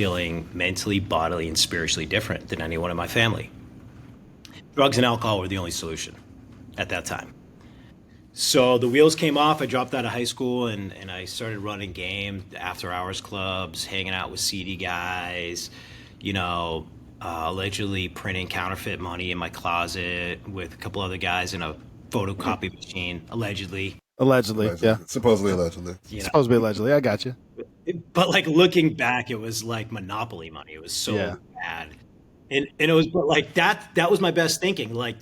feeling mentally, bodily, and spiritually different than anyone in my family. Drugs and alcohol were the only solution at that time. So the wheels came off. I dropped out of high school and I started running game, after hours clubs, hanging out with seedy guys, you know, allegedly printing counterfeit money in my closet with a couple other guys in a photocopy machine, allegedly. Allegedly, yeah. Supposedly, allegedly. You know, Supposed to be allegedly. I got you. but like looking back, it was like monopoly money. It was so Yeah. bad, and it was, but like that was my best thinking. Like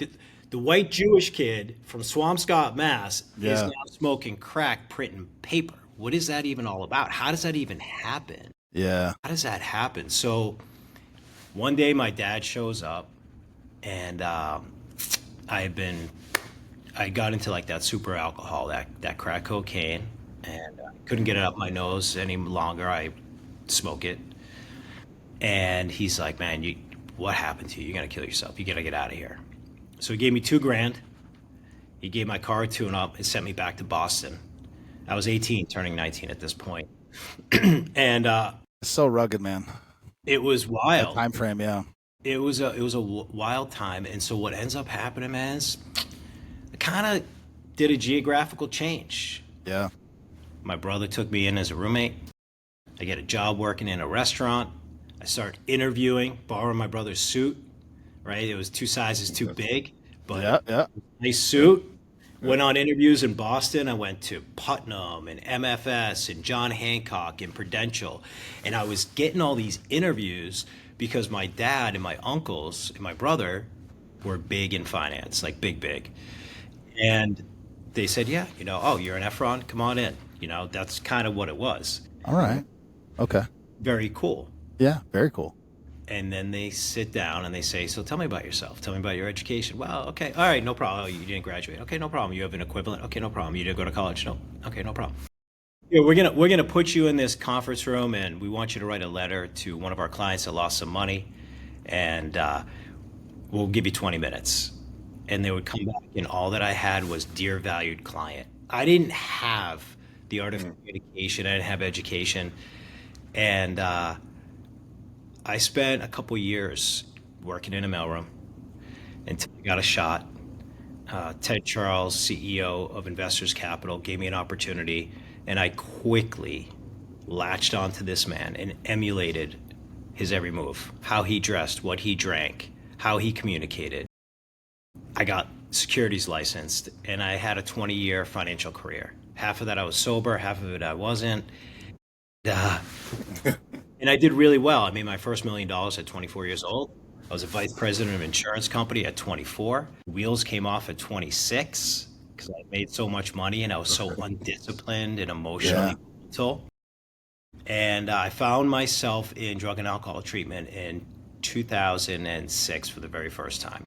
the white Jewish kid from Swampscott, Mass, is Yeah. now smoking crack, printing paper. What is that even all about? How does that even happen? Yeah. How does that happen? So one day my dad shows up, and I had been I got into like that super alcohol, that crack cocaine, and couldn't get it up my nose any longer. I smoke it, and he's like, "Man, what happened to you? You're gonna kill yourself. You gotta get out of here." So he gave me 2 grand. He gave my car a tune-up and sent me back to Boston. I was 18, turning 19 at this point, and It's so rugged, man. it was That wild. time frame, yeah. It was a wild time, and so what ends up happening, man, is I kind of did a geographical change. Yeah. My brother took me in as a roommate. I get a job working in a restaurant. I start interviewing, borrowing my brother's suit, right? It was 2 sizes too big, but Yeah, yeah. nice suit. Went on interviews in Boston. I went to Putnam and MFS and John Hancock and Prudential. And I was getting all these interviews because my dad and my uncles and my brother were big in finance, like big, big. And they said, yeah, oh, you're an Effron, come on in. That's kind of what it was. All right. Okay. Very cool. Yeah, very cool. And then they sit down and they say, so tell me about yourself. Tell me about your education. Well, okay. All right. No problem. Oh, you didn't graduate. Okay. No problem. You have an equivalent. Okay. No problem. You didn't go to college. No. Okay. No problem. Yeah, we're gonna put you in this conference room and we want you to write a letter to one of our clients that lost some money, and we'll give you 20 minutes. And they would come back and all that I had was, dear valued client. I didn't have the art of communication. I didn't have education. And I spent a couple years working in a mailroom until I got a shot. Ted Charles, CEO of Investors Capital, gave me an opportunity, and I quickly latched onto this man and emulated his every move, how he dressed, what he drank, how he communicated. I got securities licensed, and I had a 20-year financial career. Half of that I was sober, half of it I wasn't. Uh, and I did really well. I made my first $1 million at 24 years old. I was a vice president of an insurance company at 24. Wheels came off at 26 because I made so much money and I was so undisciplined and emotionally volatile. And I found myself in drug and alcohol treatment in 2006 for the very first time.